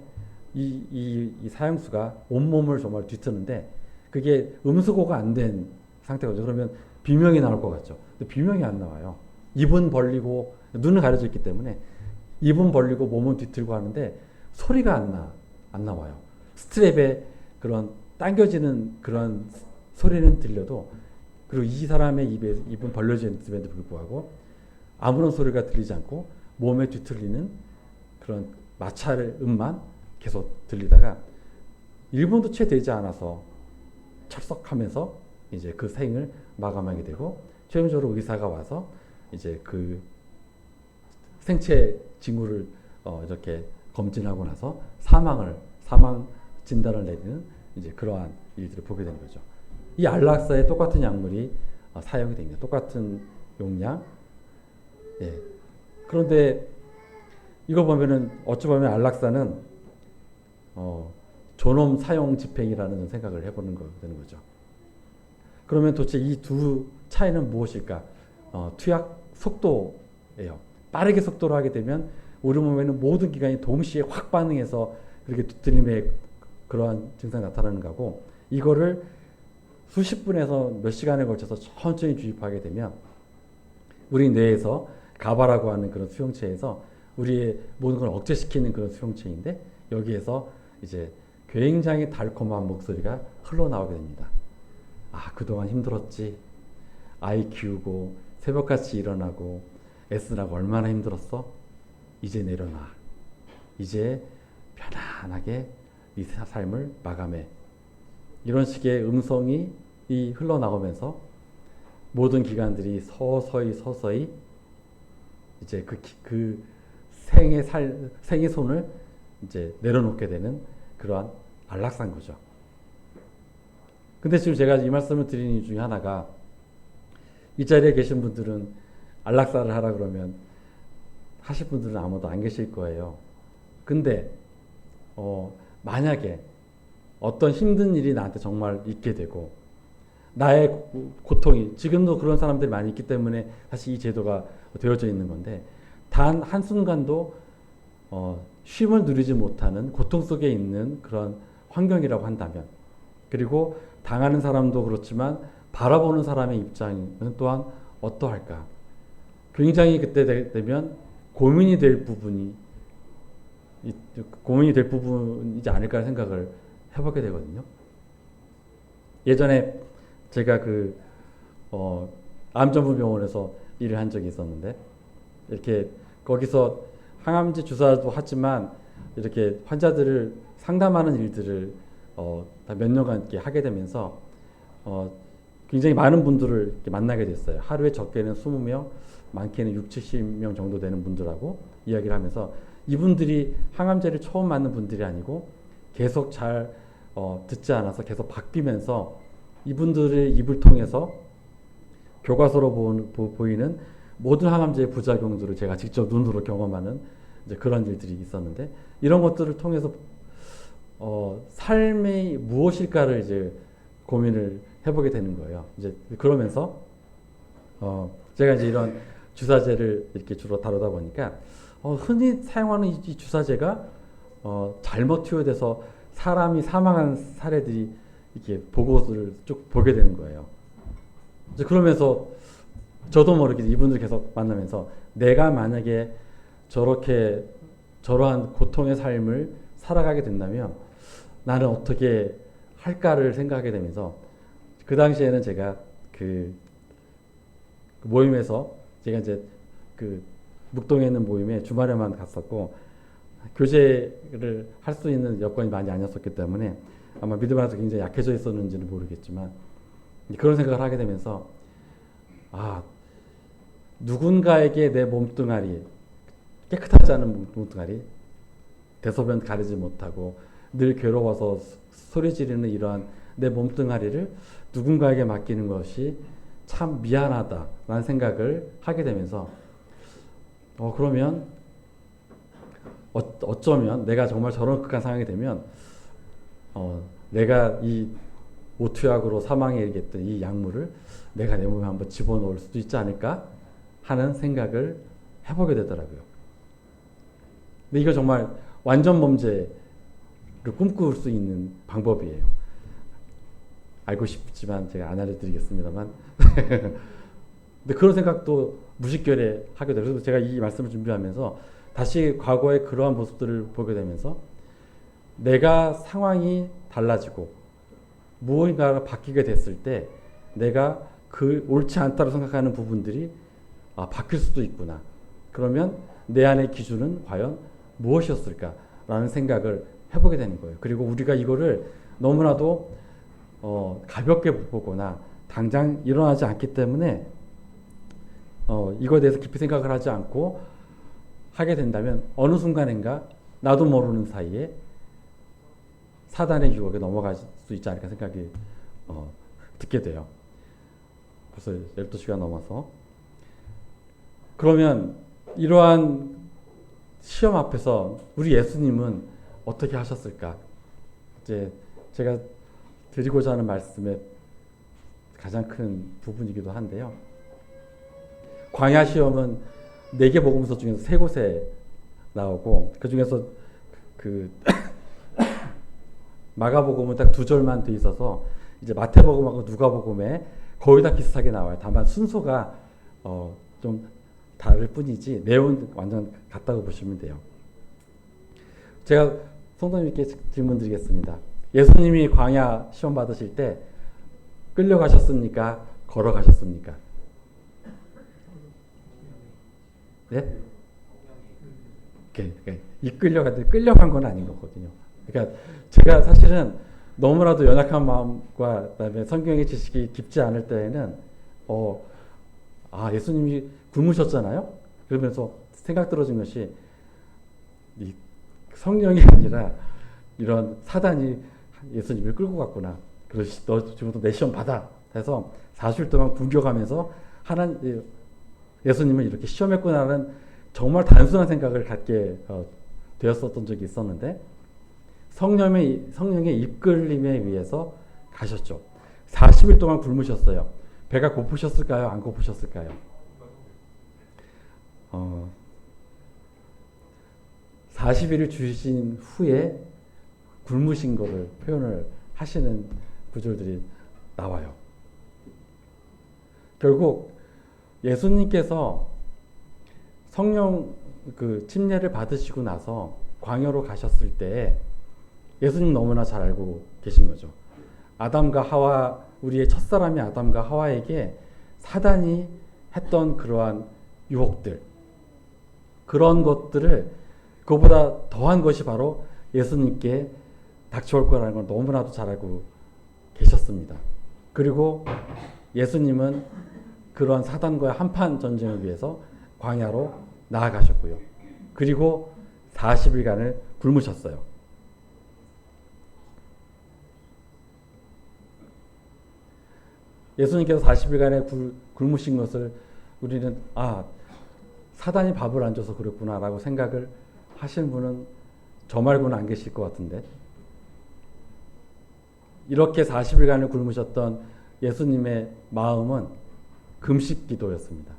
이 사형수가 온몸을 정말 뒤트는데 그게 음수고가 안 된 상태거든요. 그러면 비명이 나올 것 같죠. 근데 비명이 안 나와요. 입은 벌리고 눈은 가려져 있기 때문에 입은 벌리고 몸은 뒤틀고 하는데 소리가 안 나와요. 스트랩에 그런 당겨지는 그런 소리는 들려도 그리고 이 사람의 입은 벌려져 있음에도 불구하고 아무런 소리가 들리지 않고 몸에 뒤틀리는 그런 마찰 음만 계속 들리다가 1분도 채 되지 않아서 철석하면서 이제 그 생을 마감하게 되고 최종적으로 의사가 와서 이제 그 생체 징후를 이렇게 검진하고 나서 사망 진단을 내리는 이제 그러한 일들을 보게 되는 거죠. 이 안락사에 똑같은 약물이 사용이 됩니다. 똑같은 용량. 예. 그런데 이거 보면은 어찌 보면 안락사는 존엄 사용 집행이라는 생각을 해보는 거 되는 거죠. 그러면 도대체 이 두 차이는 무엇일까? 투약 속도예요. 빠르게 속도로 하게 되면 우리 몸에는 모든 기관이 동시에 확 반응해서 그렇게 뒤틀림의 그러한 증상이 나타나는 거고 이거를 수십 분에서 몇 시간에 걸쳐서 천천히 주입하게 되면 우리 뇌에서 가바라고 하는 그런 수용체에서 우리의 모든 걸 억제시키는 그런 수용체인데 여기에서 이제 굉장히 달콤한 목소리가 흘러나오게 됩니다. 아, 그동안 힘들었지. 아이 키우고 새벽같이 일어나고 애쓰라고 얼마나 힘들었어? 이제 내려놔. 이제 편안하게 네 삶을 마감해. 이런 식의 음성이 흘러나오면서 모든 기관들이 서서히 이제 그 생의 손을 이제 내려놓게 되는 그러한 안락사인 거죠. 근데 지금 제가 이 말씀을 드리는 이유 중에 하나가 이 자리에 계신 분들은 안락사를 하라 그러면 하실 분들은 아무도 안 계실 거예요. 근데 만약에 어떤 힘든 일이 나한테 정말 있게 되고 나의 고통이 지금도 그런 사람들이 많이 있기 때문에 사실 이 제도가 되어져 있는 건데 단 한순간도 쉼을 누리지 못하는 고통 속에 있는 그런 환경이라고 한다면 그리고 당하는 사람도 그렇지만 바라보는 사람의 입장은 또한 어떠할까? 굉장히 그때 되면 고민이 될 부분이지 않을까 생각을 해보게 되거든요. 예전에 제가 암전문병원에서 일을 한 적이 있었는데 이렇게 거기서 항암제 주사도 하지만 이렇게 환자들을 상담하는 일들을 다 몇 년간 이렇게 하게 되면서 굉장히 많은 분들을 이렇게 만나게 됐어요. 하루에 적게는 20명, 많게는 6, 70명 정도 되는 분들하고 이야기를 하면서 이분들이 항암제를 처음 맞는 분들이 아니고 계속 잘 듣지 않아서 계속 바뀌면서 이분들의 입을 통해서 교과서로 보이는 모든 항암제의 부작용들을 제가 직접 눈으로 경험하는 이제 그런 일들이 있었는데 이런 것들을 통해서 삶이 무엇일까를 이제 고민을 해보게 되는 거예요. 이제 그러면서 제가 이제 이런 주사제를 이렇게 주로 다루다 보니까 흔히 사용하는 이 주사제가 잘못 투여돼서 사람이 사망한 사례들이 이렇게 보고서를 쭉 보게 되는 거예요. 이제 그러면서 저도 모르게 이분들 계속 만나면서 내가 만약에 저러한 고통의 삶을 살아가게 된다면 나는 어떻게 할까를 생각하게 되면서 그 당시에는 제가 그 모임에서 제가 이제 그 묵동에 있는 모임에 주말에만 갔었고 교제를 할 수 있는 여건이 많이 아니었었기 때문에 아마 믿음 안에서 굉장히 약해져 있었는지는 모르겠지만 그런 생각을 하게 되면서 누군가에게 내 몸뚱아리 깨끗하지 않은 몸뚱아리 대소변 가리지 못하고 늘 괴로워서 소리 지르는 이러한 내 몸뚱아리를 누군가에게 맡기는 것이 참 미안하다라는 생각을 하게 되면서 그러면 어쩌면 내가 정말 저런 극한 상황이 되면 내가 이 오투약으로 사망에 이르겠던 이 약물을 내가 내 몸에 한번 집어넣을 수도 있지 않을까 하는 생각을 해보게 되더라고요. 근데 이거 정말 완전 범죄를 꿈꿀 수 있는 방법이에요. 알고 싶지만 제가 안 알려드리겠습니다만 근데 그런 생각도 무식결에 하게 돼요. 그래서 제가 이 말씀을 준비하면서 다시 과거의 그러한 모습들을 보게 되면서 내가 상황이 달라지고 무언가가 바뀌게 됐을 때 내가 그 옳지 않다고 생각하는 부분들이 바뀔 수도 있구나. 그러면 내 안의 기준은 과연 무엇이었을까라는 생각을 해보게 되는 거예요. 그리고 우리가 이거를 너무나도 가볍게 보거나 당장 일어나지 않기 때문에 이거에 대해서 깊이 생각을 하지 않고 하게 된다면 어느 순간인가 나도 모르는 사이에 사단의 유혹에 넘어갈 수 있지 않을까 생각이 듣게 돼요. 벌써 12시간 넘어서. 그러면 이러한 시험 앞에서 우리 예수님은 어떻게 하셨을까? 이제 제가 드리고자 하는 말씀의 가장 큰 부분이기도 한데요. 광야 시험은 4개 복음서 중에서 3곳에 나오고 그 중에서 그 마가복음은 딱 2절만 돼 있어서 이제 마태복음하고 누가복음에 거의 다 비슷하게 나와요. 다만 순서가 좀 다를 뿐이지 내용은 완전 같다고 보시면 돼요. 제가 성도님께 질문 드리겠습니다. 예수님이 광야 시험 받으실 때 끌려가셨습니까? 걸어가셨습니까? 네? 끌려간 건 아닌 거거든요. 그러니까 제가 사실은 너무나도 연약한 마음과 그다음에 성경의 지식이 깊지 않을 때에는 예수님이 굶으셨잖아요. 그러면서 생각 들어진 것이 이 성령이 아니라 이런 사단이 예수님을 끌고 갔구나. 그래서 너 지금부터 내 시험 받아. 해서 40일 동안 굶겨가면서 예수님을 이렇게 시험했구나라는 정말 단순한 생각을 갖게 되었었던 적이 있었는데 성령의 이끌림에 의해서 가셨죠. 40일 동안 굶으셨어요. 배가 고프셨을까요? 안 고프셨을까요? 40일을 주신 후에 굶으신 것을 표현을 하시는 구절들이 나와요. 결국 예수님께서 성령 침례를 받으시고 나서 광야로 가셨을 때 예수님 너무나 잘 알고 계신 거죠. 아담과 하와, 우리의 첫사람이 아담과 하와에게 사단이 했던 그러한 유혹들, 그런 것들을 그보다 더한 것이 바로 예수님께 닥쳐올 거라는 걸 너무나도 잘 알고 계셨습니다. 그리고 예수님은 그러한 사단과의 한판 전쟁을 위해서 광야로 나아가셨고요. 그리고 40일간을 굶으셨어요. 예수님께서 40일간의 굶으신 것을 우리는 사단이 밥을 안 줘서 그랬구나라고 생각을 하시는 분은 저 말고는 안 계실 것 같은데, 이렇게 40일간을 굶으셨던 예수님의 마음은 금식 기도였습니다.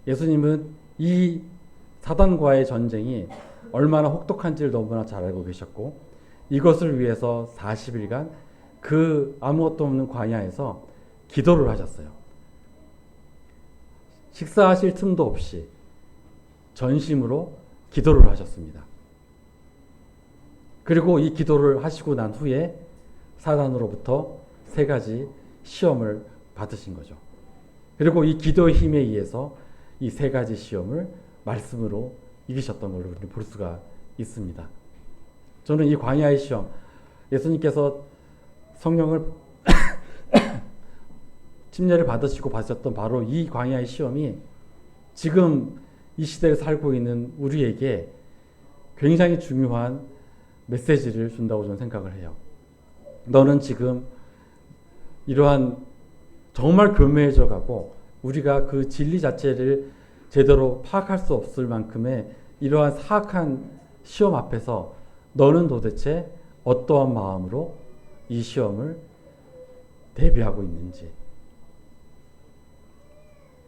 예수님은 이 사단과의 전쟁이 얼마나 혹독한지를 너무나 잘 알고 계셨고, 이것을 위해서 40일간 그 아무것도 없는 광야에서 기도를 하셨어요. 식사하실 틈도 없이 전심으로 기도를 하셨습니다. 그리고 이 기도를 하시고 난 후에 사단으로부터 3가지 시험을 받으신 거죠. 그리고 이 기도의 힘에 의해서 이 3가지 시험을 말씀으로 이기셨던 걸로 볼 수가 있습니다. 저는 이 광야의 시험, 예수님께서 성령을 침례를 받으시고 받으셨던 바로 이 광야의 시험이 지금 이 시대에 살고 있는 우리에게 굉장히 중요한 메시지를 준다고 저는 생각을 해요. 너는 지금 이러한 정말 교묘해져 가고 우리가 그 진리 자체를 제대로 파악할 수 없을 만큼의 이러한 사악한 시험 앞에서 너는 도대체 어떠한 마음으로 이 시험을 대비하고 있는지,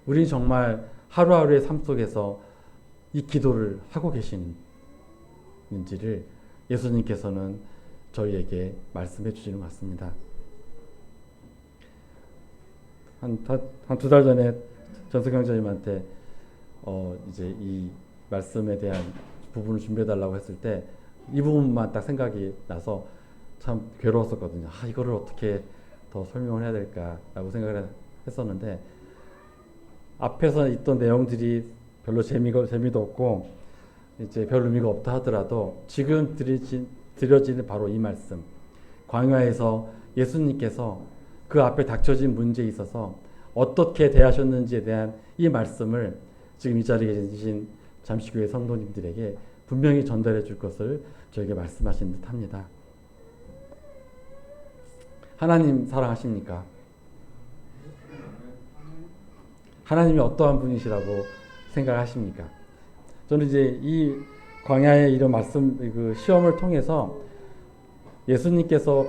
우리는 정말 하루하루의 삶 속에서 이 기도를 하고 계시는지를 예수님께서는 저희에게 말씀해 주시는 것 같습니다. 한 2달 전에 전석경자님한테 이제 이 말씀에 대한 부분을 준비해달라고 했을 때 이 부분만 딱 생각이 나서 참 괴로웠었거든요. 이거를 어떻게 더 설명을 해야 될까라고 생각을 했었는데, 앞에서 있던 내용들이 별로 재미도 없고 이제 별 의미가 없다 하더라도 지금 드려지는 바로 이 말씀, 광야에서 예수님께서 그 앞에 닥쳐진 문제에 있어서 어떻게 대하셨는지에 대한 이 말씀을 지금 이 자리에 계신 잠시교회 성도님들에게 분명히 전달해 줄 것을 저에게 말씀하신 듯 합니다. 하나님 사랑하십니까? 하나님이 어떠한 분이시라고 생각하십니까? 저는 이제 이 광야의 이런 말씀, 그 시험을 통해서 예수님께서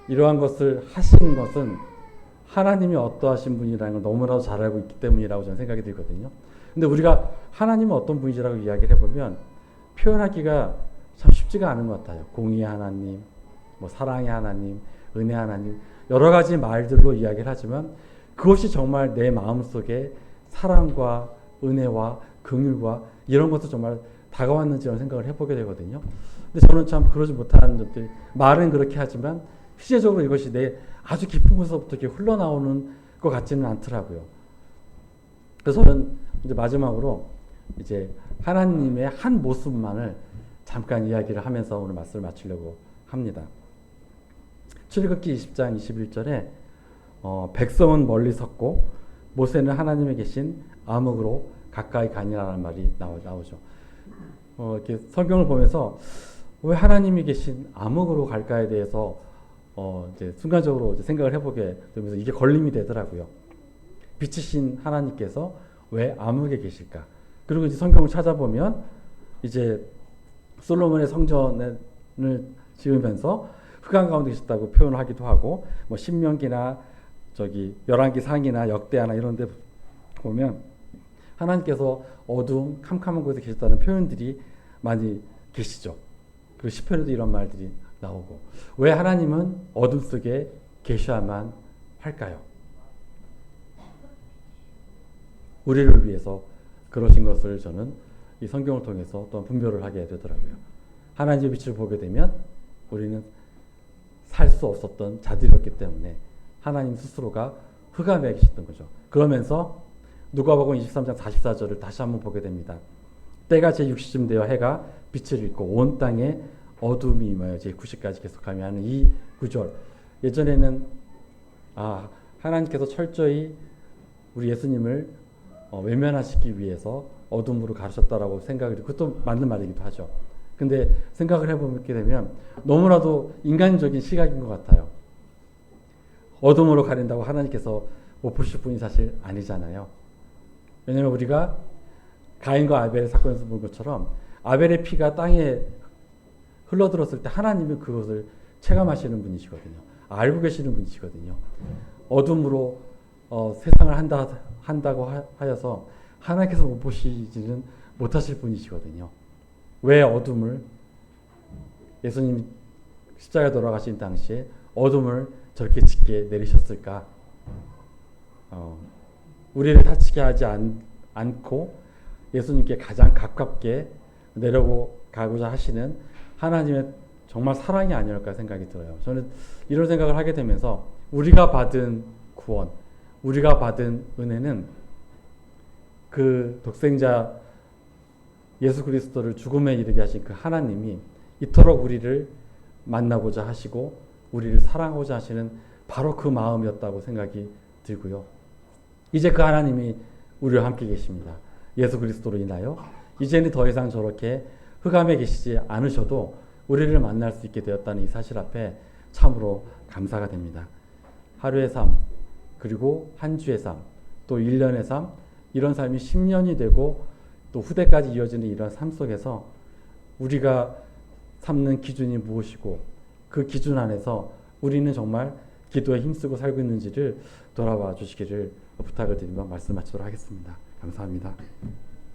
이러한 것을 하신 것은 하나님이 어떠하신 분이라는 걸 너무나도 잘 알고 있기 때문이라고 저는 생각이 들거든요. 근데 우리가 하나님은 어떤 분이시라고 이야기를 해보면 표현하기가 참 쉽지가 않은 것 같아요. 공의의 하나님, 사랑의 하나님, 은혜 하나님, 여러 가지 말들로 이야기를 하지만 그것이 정말 내 마음속에 사랑과 은혜와 긍휼과 이런 것도 정말 다가왔는지라는 생각을 해보게 되거든요. 근데 저는 참 그러지 못한 점들, 말은 그렇게 하지만 실제적으로 이것이 내 아주 깊은 곳에서부터 이렇게 흘러나오는 것 같지는 않더라고요. 그래서 저는 이제 마지막으로 이제 하나님의 한 모습만을 잠깐 이야기를 하면서 오늘 말씀을 마치려고 합니다. 출애굽기 20장 21절에 백성은 멀리 섰고 모세는 하나님의 계신 암흑으로 가까이 가니라는 말이 나오죠. 이렇게 성경을 보면서 왜 하나님이 계신 암흑으로 갈까에 대해서 이제 순간적으로 이제 생각을 해보게 되면서 이게 걸림이 되더라고요. 빛이신 하나님께서 왜 암흑에 계실까? 그리고 이제 성경을 찾아보면 이제 솔로몬의 성전을 지으면서 흑암 가운데 계셨다고 표현을 하기도 하고, 신명기나 열왕기 상이나 역대하나 이런 데 보면 하나님께서 어두운 캄캄한 곳에 계셨다는 표현들이 많이 계시죠. 그리고 시편에도 이런 말들이 나오고, 왜 하나님은 어둠 속에 계셔야만 할까요? 우리를 위해서 그러신 것을 저는 이 성경을 통해서 또한 분별을 하게 되더라고요. 하나님의 빛을 보게 되면 우리는 살 수 없었던 자들이었기 때문에 하나님 스스로가 흑암에 계셨던 거죠. 그러면서 누가복음 23장 44절을 다시 한번 보게 됩니다. 때가 제60쯤 되어 해가 빛을 잃고 온 땅에 어둠이 임하여 제90까지 계속하며 하는 이 구절. 예전에는 하나님께서 철저히 우리 예수님을 외면하시기 위해서 어둠으로 가르쳤다라고 생각을, 그것도 맞는 말이기도 하죠. 근데 생각을 해보게 되면 너무나도 인간적인 시각인 것 같아요. 어둠으로 가린다고 하나님께서 못 보실 분이 사실 아니잖아요. 왜냐하면 우리가 가인과 아벨의 사건에서 본 것처럼 아벨의 피가 땅에 흘러들었을 때 하나님은 그것을 체감하시는 분이시거든요. 알고 계시는 분이시거든요. 어둠으로 세상을 한다고 하여서 하나님께서 못 보시지는 못하실 분이시거든요. 왜 어둠을, 예수님이 십자가에 돌아가신 당시에 어둠을 저렇게 짙게 내리셨을까? 우리를 다치게 하지 않고 예수님께 가장 가깝게 내려가고자 하시는 하나님의 정말 사랑이 아니었을까 생각이 들어요. 저는 이런 생각을 하게 되면서 우리가 받은 구원, 우리가 받은 은혜는 그 독생자 예수 그리스도를 죽음에 이르게 하신 그 하나님이 이토록 우리를 만나고자 하시고 우리를 사랑하고자 하시는 바로 그 마음이었다고 생각이 들고요. 이제 그 하나님이 우리와 함께 계십니다. 예수 그리스도로 인하여 이제는 더 이상 저렇게 흑암에 계시지 않으셔도 우리를 만날 수 있게 되었다는 이 사실 앞에 참으로 감사가 됩니다. 하루의 삶, 그리고 한 주의 삶, 또 1년의 삶, 이런 삶이 10년이 되고 또 후대까지 이어지는 이런 삶 속에서 우리가 삼는 기준이 무엇이고 그 기준 안에서 우리는 정말 기도에 힘쓰고 살고 있는지를 돌아와 주시기를 부탁을 드리며 말씀 마치도록 하겠습니다. 감사합니다.